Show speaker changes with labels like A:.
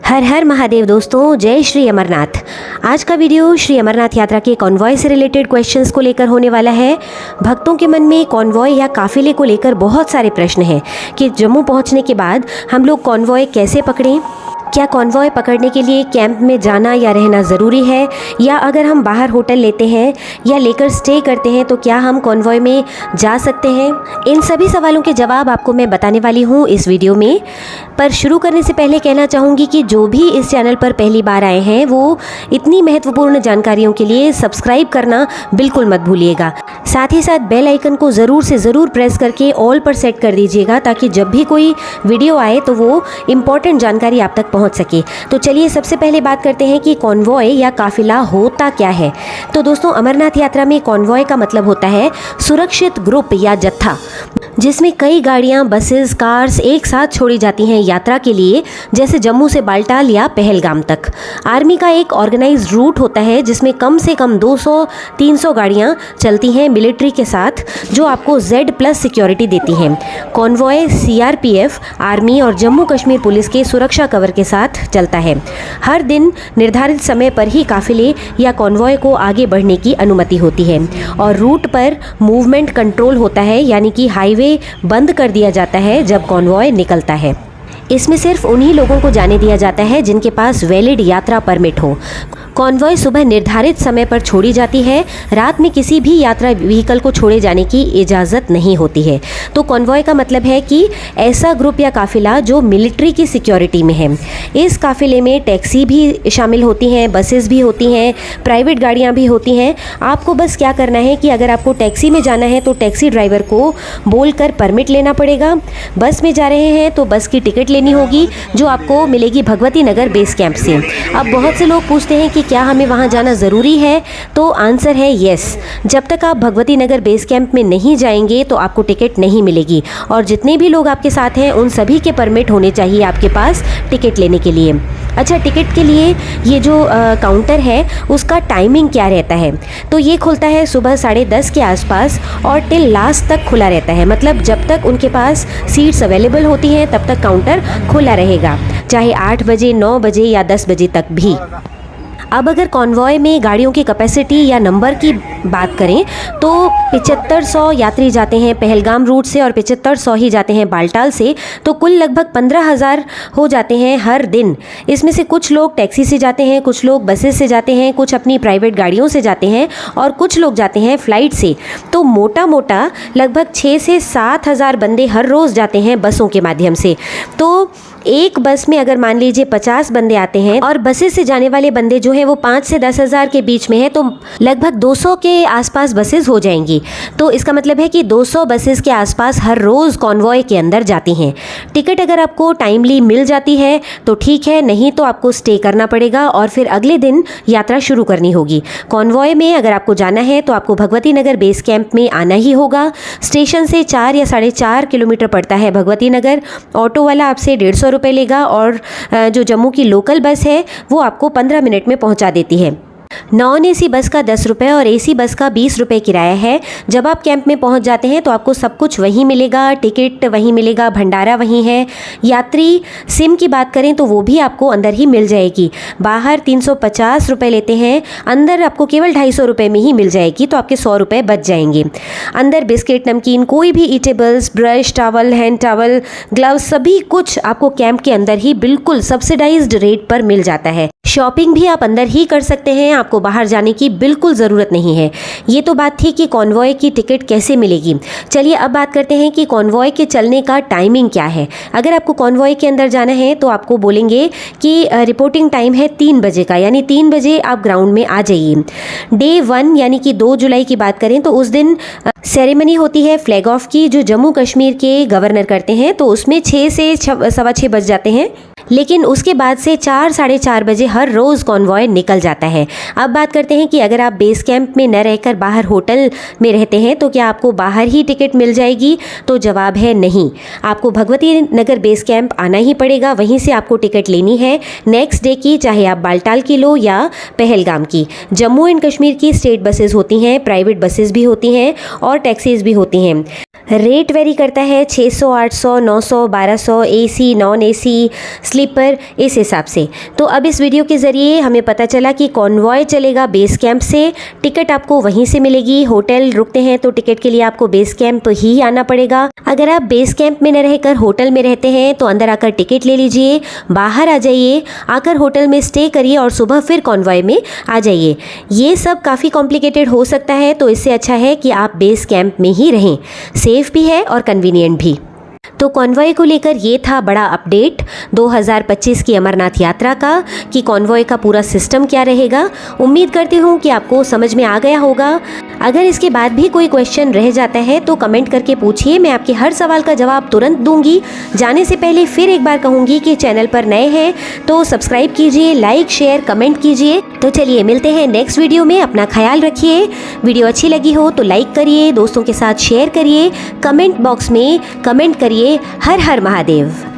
A: हर हर महादेव दोस्तों, जय श्री अमरनाथ। आज का वीडियो श्री अमरनाथ यात्रा के कॉन्वॉय से रिलेटेड क्वेश्चंस को लेकर होने वाला है। भक्तों के मन में कॉन्वॉय या काफिले को लेकर बहुत सारे प्रश्न हैं कि जम्मू पहुंचने के बाद हम लोग कॉन्वॉय कैसे पकड़ें, क्या कॉन्वॉय पकड़ने के लिए कैंप में जाना या रहना ज़रूरी है, या अगर हम बाहर होटल लेते हैं या लेकर स्टे करते हैं तो क्या हम कॉन्वॉय में जा सकते हैं। इन सभी सवालों के जवाब आपको मैं बताने वाली हूँ इस वीडियो में। पर शुरू करने से पहले कहना चाहूँगी कि जो भी इस चैनल पर पहली बार आए हैं वो इतनी महत्वपूर्ण जानकारियों के लिए सब्सक्राइब करना बिल्कुल मत भूलिएगा। साथ ही साथ बेल आइकन को ज़रूर से ज़रूर प्रेस करके ऑल पर सेट कर दीजिएगा ताकि जब भी कोई वीडियो आए तो वो इम्पॉर्टेंट जानकारी आप तक पहुंच सके। तो चलिए सबसे पहले बात करते हैं कि कॉन्वॉय या काफिला होता क्या है। तो दोस्तों, अमरनाथ यात्रा में कॉन्वॉय का मतलब होता है सुरक्षित ग्रुप या जत्था, जिसमें कई गाड़ियां, बसेस, कार्स एक साथ छोड़ी जाती हैं यात्रा के लिए, जैसे जम्मू से बालटाल या पहलगाम तक। आर्मी का एक ऑर्गेनाइज्ड रूट होता है जिसमें कम से कम 200-300 गाड़ियां चलती हैं मिलिट्री के साथ, जो आपको Z+ सिक्योरिटी देती हैं। कॉन्वॉय CRPF, आर्मी और जम्मू कश्मीर पुलिस के सुरक्षा कवर के साथ चलता है। हर दिन निर्धारित समय पर ही काफिले या कॉन्वॉय को आगे बढ़ने की अनुमति होती है और रूट पर मूवमेंट कंट्रोल होता है, यानी कि हाईवे बंद कर दिया जाता है जब कॉन्वॉय निकलता है। इसमें सिर्फ उन्हीं लोगों को जाने दिया जाता है जिनके पास वैलिड यात्रा परमिट हो। कॉन्वॉय सुबह निर्धारित समय पर छोड़ी जाती है। रात में किसी भी यात्रा व्हीकल को छोड़े जाने की इजाज़त नहीं होती है। तो कॉन्वॉय का मतलब है कि ऐसा ग्रुप या काफिला जो मिलिट्री की सिक्योरिटी में है। इस काफिले में टैक्सी भी शामिल होती हैं, बसेस भी होती हैं, प्राइवेट गाड़ियाँ भी होती हैं। आपको बस क्या करना है कि अगर आपको टैक्सी में जाना है तो टैक्सी ड्राइवर को बोलकर परमिट लेना पड़ेगा। बस में जा रहे हैं तो बस की टिकट लेनी होगी, जो आपको मिलेगी भगवती नगर बेस कैंप से। अब बहुत से लोग पूछते हैं कि क्या हमें वहां जाना ज़रूरी है, तो आंसर है यस। जब तक आप भगवती नगर बेस कैंप में नहीं जाएंगे तो आपको टिकट नहीं मिलेगी, और जितने भी लोग आपके साथ हैं उन सभी के परमिट होने चाहिए आपके पास टिकट लेने के लिए। अच्छा, टिकट के लिए ये जो काउंटर है उसका टाइमिंग क्या रहता है, तो ये खुलता है सुबह 10:30 के आसपास और टिल लास्ट तक खुला रहता है। मतलब जब तक उनके पास सीट्स अवेलेबल होती हैं तब तक काउंटर खुला रहेगा, चाहे 8 बजे, 9 बजे या 10 बजे तक भी। अब अगर कॉन्वॉय में गाड़ियों की कैपेसिटी या नंबर की बात करें तो 7500 यात्री जाते हैं पहलगाम रूट से और 7500 ही जाते हैं बालटाल से, तो कुल लगभग 15,000 हो जाते हैं हर दिन। इसमें से कुछ लोग टैक्सी से जाते हैं, कुछ लोग बसेस से जाते हैं, कुछ अपनी प्राइवेट गाड़ियों से जाते हैं और कुछ लोग जाते हैं फ़्लाइट से। तो मोटा मोटा लगभग 6 से 7 हज़ार बंदे हर रोज़ जाते हैं बसों के माध्यम से। तो एक बस में अगर मान लीजिए 50 बंदे आते हैं और बसेस से जाने वाले बंदे जो हैं वो 5 से 10 हज़ार के बीच में है, तो लगभग 200 के आसपास बसेस हो जाएंगी। तो इसका मतलब है कि 200 बसेस के आसपास हर रोज़ कॉन्वॉय के अंदर जाती हैं। टिकट अगर आपको टाइमली मिल जाती है तो ठीक है, नहीं तो आपको स्टे करना पड़ेगा और फिर अगले दिन यात्रा शुरू करनी होगी। कॉन्वॉय में अगर आपको जाना है तो आपको भगवती नगर बेस कैंप में आना ही होगा। स्टेशन से 4 या 4.5 किलोमीटर पड़ता है भगवती नगर। ऑटो वाला आपसे 150 रुपये लेगा और जो जम्मू की लोकल बस है वो आपको 15 मिनट में पहुंचा देती है। नॉन AC बस का 10 रुपये और AC बस का 20 रुपये किराया है। जब आप कैंप में पहुंच जाते हैं तो आपको सब कुछ वहीं मिलेगा, टिकट वहीं मिलेगा, भंडारा वहीं है। यात्री सिम की बात करें तो वो भी आपको अंदर ही मिल जाएगी। बाहर 350 रुपये लेते हैं, अंदर आपको केवल 250 रुपये में ही मिल जाएगी, तो आपके 100 रुपये बच जाएंगे। अंदर बिस्किट, नमकीन, कोई भी eatables, brush, towel, hand towel, gloves, सभी कुछ आपको कैंप के अंदर ही बिल्कुल सब्सिडाइज्ड रेट पर मिल जाता है। शॉपिंग भी आप अंदर ही कर सकते हैं, आपको बाहर जाने की बिल्कुल ज़रूरत नहीं है। ये तो बात थी कि कॉन्वॉय की टिकट कैसे मिलेगी। चलिए अब बात करते हैं कि कॉन्वॉय के चलने का टाइमिंग क्या है। अगर आपको कॉन्वॉय के अंदर जाना है तो आपको बोलेंगे कि रिपोर्टिंग टाइम है 3 बजे का, यानी 3 बजे आप ग्राउंड में आ जाइए। डे 1 यानी कि 2 जुलाई की बात करें तो उस दिन सेरेमनी होती है फ्लैग ऑफ की, जो जम्मू कश्मीर के गवर्नर करते हैं, तो उसमें 6 से 6:15 बज जाते हैं। लेकिन उसके बाद से 4 साढ़े 4 बजे हर रोज़ कॉन्वॉय निकल जाता है। अब बात करते हैं कि अगर आप बेस कैंप में न रहकर बाहर होटल में रहते हैं तो क्या आपको बाहर ही टिकट मिल जाएगी, तो जवाब है नहीं। आपको भगवती नगर बेस कैंप आना ही पड़ेगा, वहीं से आपको टिकट लेनी है नेक्स्ट डे की, चाहे आप बालटाल की लो या पहलगाम की। जम्मू एंड कश्मीर की स्टेट बसेस होती हैं, प्राइवेट बसेस भी होती हैं और टैक्सीज भी होती हैं। रेट वेरी करता है 600, 800, 900, 1200, एसी, नॉन एसी, स्लीपर, इस हिसाब से। तो अब इस वीडियो के ज़रिए हमें पता चला कि कॉन्वॉय चलेगा बेस कैंप से, टिकट आपको वहीं से मिलेगी। होटल रुकते हैं तो टिकट के लिए आपको बेस कैंप ही आना पड़ेगा। अगर आप बेस कैंप में न रहकर होटल में रहते हैं तो अंदर आकर टिकट ले लीजिए, बाहर आ जाइए, आकर होटल में स्टे करिए और सुबह फिर कॉन्वॉय में आ जाइए। ये सब काफ़ी कॉम्प्लिकेटेड हो सकता है, तो इससे अच्छा है कि आप बेस कैंप में ही रहें। सेफ भी है और कन्वीनियंट भी। तो कॉन्वॉय को लेकर ये था बड़ा अपडेट 2025 की अमरनाथ यात्रा का, कि कॉन्वॉय का पूरा सिस्टम क्या रहेगा। उम्मीद करती हूँ कि आपको समझ में आ गया होगा। अगर इसके बाद भी कोई क्वेश्चन रह जाता है तो कमेंट करके पूछिए, मैं आपके हर सवाल का जवाब तुरंत दूंगी। जाने से पहले फिर एक बार कहूँगी कि चैनल पर नए हैं तो सब्सक्राइब कीजिए, लाइक शेयर कमेंट कीजिए। तो चलिए मिलते हैं नेक्स्ट वीडियो में। अपना ख्याल रखिए। वीडियो अच्छी लगी हो तो लाइक करिए, दोस्तों के साथ शेयर करिए, कमेंट बॉक्स में कमेंट करिए। हर हर महादेव।